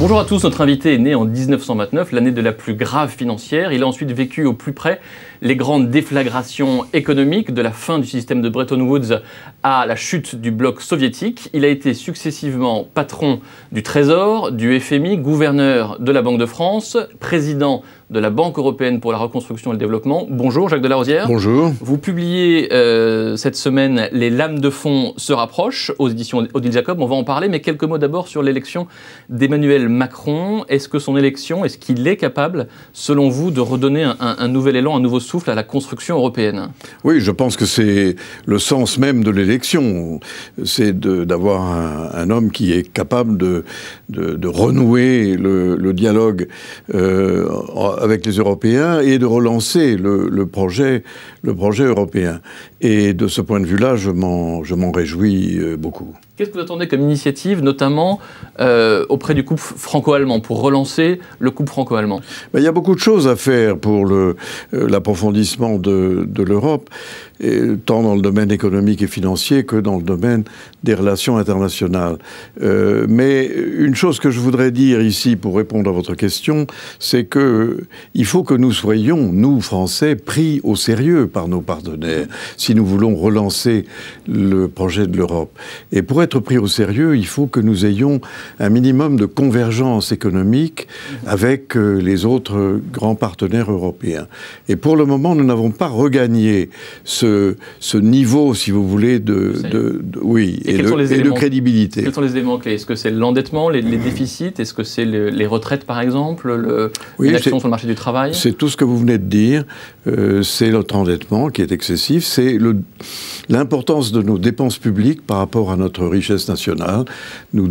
Bonjour à tous, notre invité est né en 1929, l'année de la plus grave financière. Il a ensuite vécu au plus près les grandes déflagrations économiques, de la fin du système de Bretton Woods à la chute du bloc soviétique. Il a été successivement patron du Trésor, du FMI, gouverneur de la Banque de France, président de la Banque européenne pour la reconstruction et le développement. Bonjour Jacques Delarosière. Bonjour. Vous publiez cette semaine « Les lames de fond se rapprochent » aux éditions Odile Jacob. On va en parler, mais quelques mots d'abord sur l'élection d'Emmanuel Macron. Est-ce que son élection, est-ce qu'il est capable, selon vous, de redonner un nouvel élan, un nouveau souffle à la construction européenne? Oui, je pense que c'est le sens même de l'élection. C'est d'avoir un homme qui est capable de renouer le dialogue avec les Européens et de relancer le projet européen. Et de ce point de vue-là, je m'en réjouis beaucoup. Qu'est-ce que vous attendez comme initiative, notamment auprès du couple franco-allemand, pour relancer le couple franco-allemand? Il y a beaucoup de choses à faire pour l'approfondissement de l'Europe, tant dans le domaine économique et financier que dans le domaine des relations internationales. Mais une chose que je voudrais dire ici pour répondre à votre question, c'est qu'il faut que nous soyons, nous Français, pris au sérieux par nos partenaires si nous voulons relancer le projet de l'Europe. Et pour être pris au sérieux, il faut que nous ayons un minimum de convergence économique avec les autres grands partenaires européens. Et pour le moment, nous n'avons pas regagné ce niveau, si vous voulez, de crédibilité. Quels sont les éléments clés? Est-ce que c'est l'endettement, les déficits? Est-ce que c'est les retraites, par exemple, l'action sur le marché du travail? C'est tout ce que vous venez de dire. C'est notre endettement qui est excessif. C'est l'importance de nos dépenses publiques par rapport à notre richesse nationale. On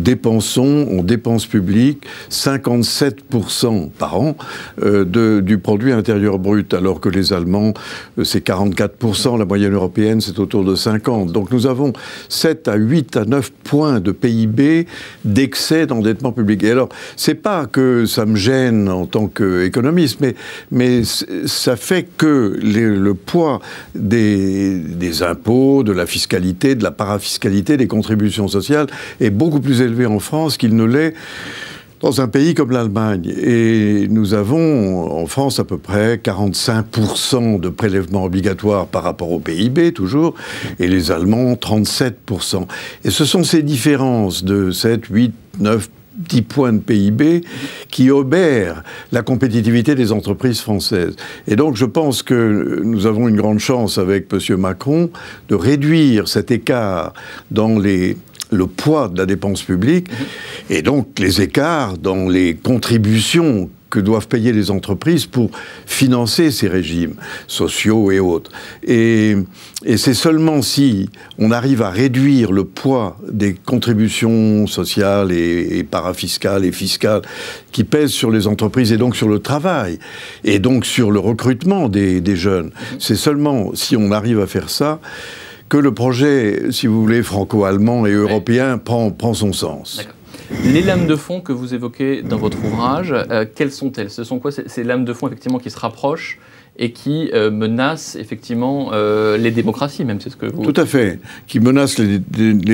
dépense public 57% par an du produit intérieur brut, alors que les Allemands, c'est 44%, la moyenne européenne, c'est autour de 50%. Donc nous avons 7 à 8 à 9 points de PIB d'excès d'endettement public. Et alors, c'est pas que ça me gêne en tant qu'économiste, mais ça fait que le poids des impôts, de la fiscalité, de la parafiscalité, des contributions sociales est beaucoup plus élevé en France qu'il ne l'est dans un pays comme l'Allemagne. Et nous avons en France à peu près 45% de prélèvements obligatoires par rapport au PIB, toujours, et les Allemands 37%. Et ce sont ces différences de 7, 8, 9, 10 points de PIB qui obèrent la compétitivité des entreprises françaises. Et donc je pense que nous avons une grande chance avec M. Macron de réduire cet écart dans le poids de la dépense publique et donc les écarts dans les contributions que doivent payer les entreprises pour financer ces régimes sociaux et autres. Et c'est seulement si on arrive à réduire le poids des contributions sociales et parafiscales et fiscales qui pèsent sur les entreprises et donc sur le travail et donc sur le recrutement des jeunes. C'est seulement si on arrive à faire ça que le projet, si vous voulez, franco-allemand et européen prend son sens. D'accord. Les lames de fond que vous évoquez dans votre ouvrage, quelles sont-elles? Ce sont quoi ces lames de fond effectivement qui se rapprochent et qui menacent effectivement les démocraties, même, c'est ce que vous... Tout à fait, qui menacent les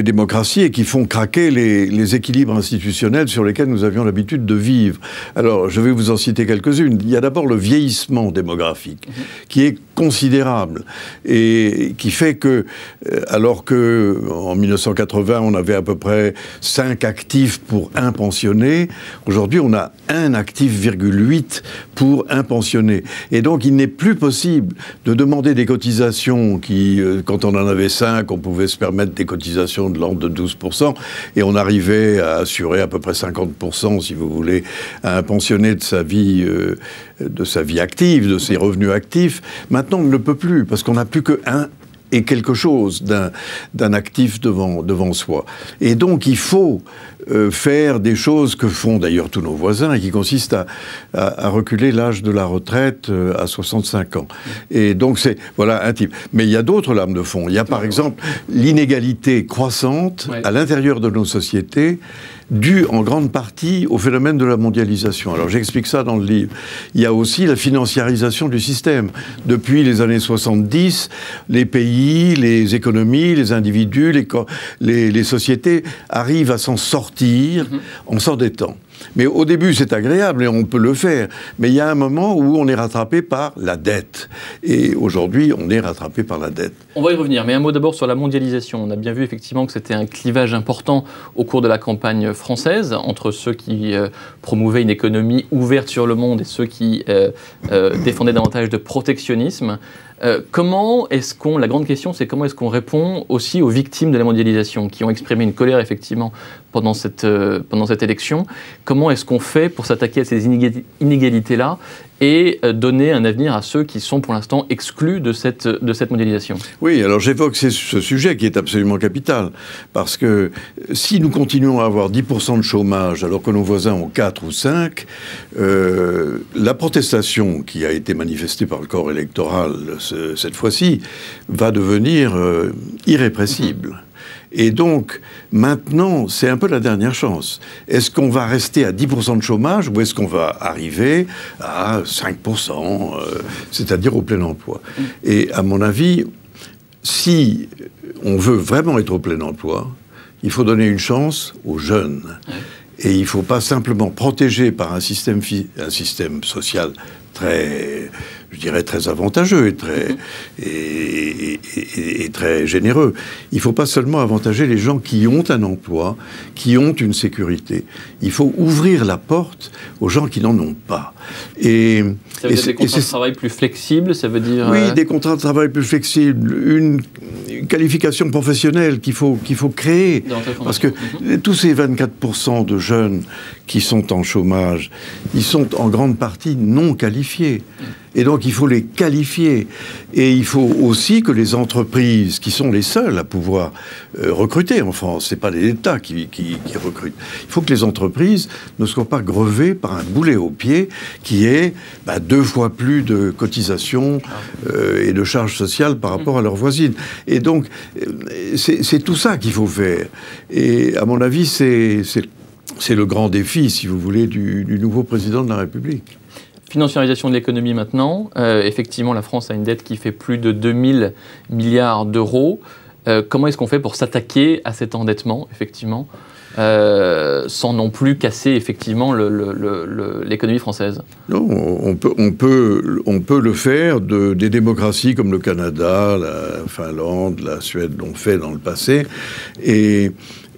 démocraties et qui font craquer les équilibres institutionnels sur lesquels nous avions l'habitude de vivre. Alors, je vais vous en citer quelques-unes. Il y a d'abord le vieillissement démographique, qui est considérable et qui fait que, alors qu'en 1980, on avait à peu près 5 actifs pour un pensionné, aujourd'hui, on a 1 actif, 8 pour un pensionné. Et donc, il n'est plus possible de demander des cotisations qui, quand on en avait 5, on pouvait se permettre des cotisations de l'ordre de 12%, et on arrivait à assurer à peu près 50%, si vous voulez, à un pensionné de sa vie active, de ses revenus actifs. Maintenant, on ne le peut plus, parce qu'on n'a plus que 1 et quelque chose d'un actif devant soi. Et donc, il faut faire des choses que font d'ailleurs tous nos voisins, et qui consistent à reculer l'âge de la retraite à 65 ans. Et donc, c'est, voilà, un type. Mais il y a d'autres lames de fond. Il y a, par exemple, l'inégalité croissante à l'intérieur de nos sociétés, due en grande partie au phénomène de la mondialisation. Alors j'explique ça dans le livre. Il y a aussi la financiarisation du système. Depuis les années 70, les pays, les économies, les individus, les sociétés arrivent à s'en sortir en s'endettant. Mais au début, c'est agréable et on peut le faire. Mais il y a un moment où on est rattrapé par la dette. Et aujourd'hui, on est rattrapé par la dette. On va y revenir, mais un mot d'abord sur la mondialisation. On a bien vu effectivement que c'était un clivage important au cours de la campagne française entre ceux qui promouvaient une économie ouverte sur le monde et ceux qui défendaient davantage de protectionnisme. La grande question, c'est comment est-ce qu'on répond aussi aux victimes de la mondialisation, qui ont exprimé une colère effectivement pendant cette élection. Comment est-ce qu'on fait pour s'attaquer à ces inégalités-là et donner un avenir à ceux qui sont pour l'instant exclus de cette mondialisation? Oui, alors j'évoque ce sujet qui est absolument capital, parce que si nous continuons à avoir 10% de chômage alors que nos voisins ont 4 ou 5, la protestation qui a été manifestée par le corps électoral cette fois-ci va devenir irrépressible. Et donc, maintenant, c'est un peu la dernière chance. Est-ce qu'on va rester à 10% de chômage ou est-ce qu'on va arriver à 5%, c'est-à-dire au plein emploi? Et à mon avis, si on veut vraiment être au plein emploi, il faut donner une chance aux jeunes. Et il ne faut pas simplement protéger par un système social très, je dirais, très avantageux et très généreux. Il ne faut pas seulement avantager les gens qui ont un emploi, qui ont une sécurité. Il faut ouvrir la porte aux gens qui n'en ont pas. Ça veut dire des contrats de travail plus flexibles, ça veut dire... Oui, des contrats de travail plus flexibles, une qualification professionnelle qu'il faut créer. Parce que tous ces 24% de jeunes qui sont en chômage, ils sont en grande partie non qualifiés. Et donc, il faut les qualifier. Et il faut aussi que les entreprises, qui sont les seules à pouvoir recruter en France, ce n'est pas l'État qui recrute, il faut que les entreprises ne soient pas grevées par un boulet au pied qui est 2 fois plus de cotisations et de charges sociales par rapport à leurs voisines. Et donc, c'est tout ça qu'il faut faire. Et à mon avis, c'est le grand défi, si vous voulez, du nouveau président de la République. Financiarisation de l'économie maintenant. Effectivement, la France a une dette qui fait plus de 2000 milliards d'euros. Comment est-ce qu'on fait pour s'attaquer à cet endettement, effectivement, sans non plus casser, effectivement, l'économie française? Non, on peut le faire. Des démocraties comme le Canada, la Finlande, la Suède l'ont fait dans le passé. Et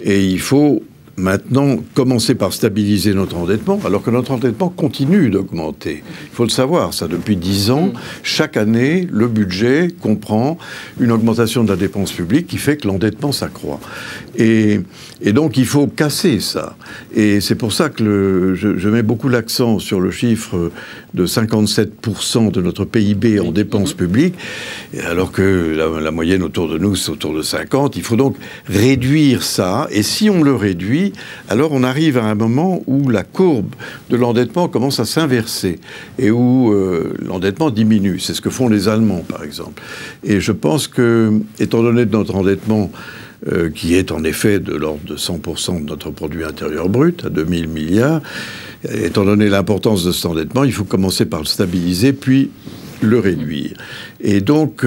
il faut maintenant commencer par stabiliser notre endettement, alors que notre endettement continue d'augmenter. Il faut le savoir, ça, depuis 10 ans, chaque année, le budget comprend une augmentation de la dépense publique qui fait que l'endettement s'accroît. Et donc, il faut casser ça. Et c'est pour ça que je mets beaucoup l'accent sur le chiffre de 57% de notre PIB en dépenses publiques, alors que la moyenne autour de nous, c'est autour de 50%. Il faut donc réduire ça. Et si on le réduit, alors on arrive à un moment où la courbe de l'endettement commence à s'inverser et où l'endettement diminue. C'est ce que font les Allemands, par exemple. Et je pense que, étant donné notre endettement, qui est en effet de l'ordre de 100% de notre produit intérieur brut, à 2000 milliards, étant donné l'importance de cet endettement, il faut commencer par le stabiliser, puis le réduire. Et donc,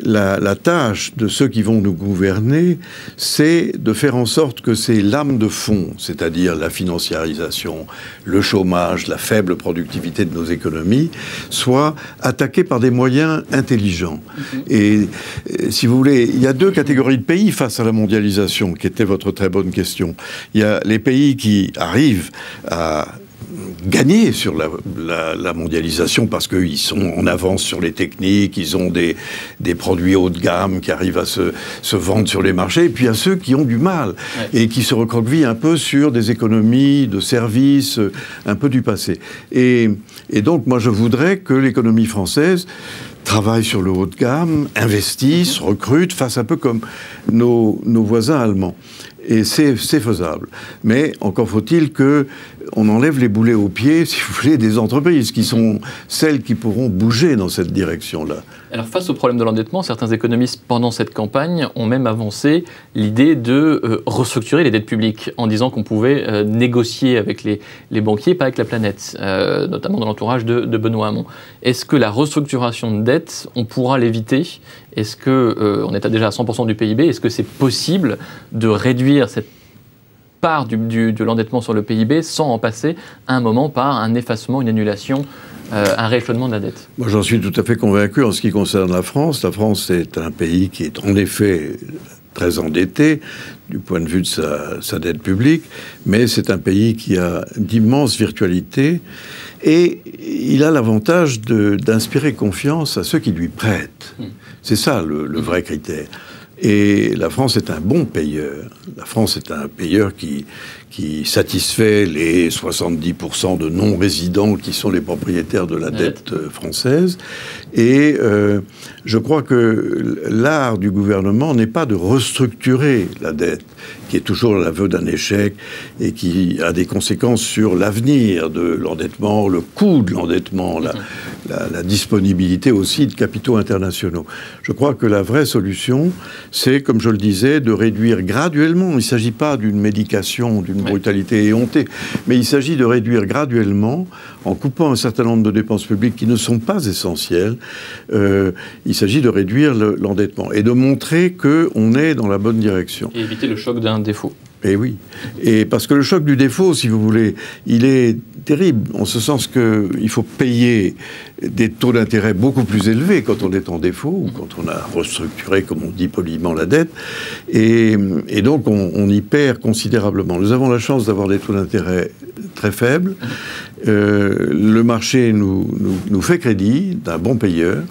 la tâche de ceux qui vont nous gouverner, c'est de faire en sorte que ces lames de fond, c'est-à-dire la financiarisation, le chômage, la faible productivité de nos économies, soient attaquées par des moyens intelligents. Et si vous voulez, il y a 2 catégories de pays face à la mondialisation, qui était votre très bonne question. Il y a les pays qui arrivent à gagner sur la mondialisation parce qu'ils sont en avance sur les techniques, ils ont des produits haut de gamme qui arrivent à se vendre sur les marchés, et puis il y a ceux qui ont du mal et qui se recroquevillent un peu sur des économies de services un peu du passé. Et donc, moi, je voudrais que l'économie française travaille sur le haut de gamme, investisse, recrute, fasse un peu comme nos voisins allemands. Et c'est faisable. Mais encore faut-il qu'on enlève les boulets aux pieds, si vous voulez, des entreprises, qui sont celles qui pourront bouger dans cette direction-là. Alors, face au problème de l'endettement, certains économistes, pendant cette campagne, ont même avancé l'idée de restructurer les dettes publiques, en disant qu'on pouvait négocier avec les banquiers, pas avec la planète, notamment dans l'entourage de Benoît Hamon. Est-ce que la restructuration de dettes, on pourra l'éviter? Est-ce qu'on est déjà à 100% du PIB? Est-ce que c'est possible de réduire cette part de l'endettement sur le PIB sans en passer à un moment par un effacement, une annulation, un rééchelonnement de la dette? Moi, j'en suis tout à fait convaincu en ce qui concerne la France. La France est un pays qui est en effet très endetté du point de vue de sa dette publique, mais c'est un pays qui a d'immenses virtualités et il a l'avantage d'inspirer confiance à ceux qui lui prêtent. C'est ça le vrai critère. Et la France est un bon payeur. La France est un payeur qui satisfait les 70% de non-résidents qui sont les propriétaires de la dette française. Et je crois que l'art du gouvernement n'est pas de restructurer la dette, qui est toujours l'aveu d'un échec et qui a des conséquences sur l'avenir de l'endettement, le coût de l'endettement, la disponibilité aussi de capitaux internationaux. Je crois que la vraie solution, c'est, comme je le disais, de réduire graduellement. Il ne s'agit pas d'une médication, d'une brutalité éhontée, mais il s'agit de réduire graduellement, en coupant un certain nombre de dépenses publiques qui ne sont pas essentielles. Il s'agit de réduire l'endettement et de montrer qu'on est dans la bonne direction. Et éviter le choc d'un défaut. Et oui. Et parce que le choc du défaut, si vous voulez, il est terrible, en ce sens qu'il faut payer des taux d'intérêt beaucoup plus élevés quand on est en défaut, ou quand on a restructuré, comme on dit poliment, la dette. Et donc, on y perd considérablement. Nous avons la chance d'avoir des taux d'intérêt très faibles. Le marché nous fait crédit d'un bon payeur.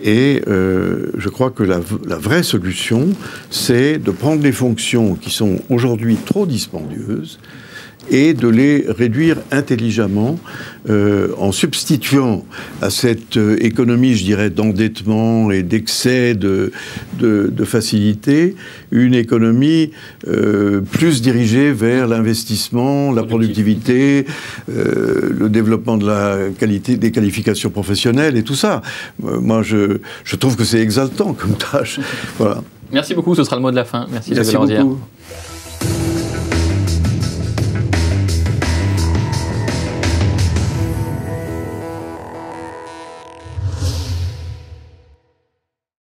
Et je crois que la vraie solution, c'est de prendre les fonctions qui sont aujourd'hui trop dispendieuses et de les réduire intelligemment en substituant à cette économie, je dirais, d'endettement et d'excès de facilité, une économie plus dirigée vers l'investissement, la productivité, le développement de la qualité des qualifications professionnelles et tout ça. Moi, je trouve que c'est exaltant comme tâche. Voilà. Merci beaucoup, ce sera le mot de la fin. Merci beaucoup.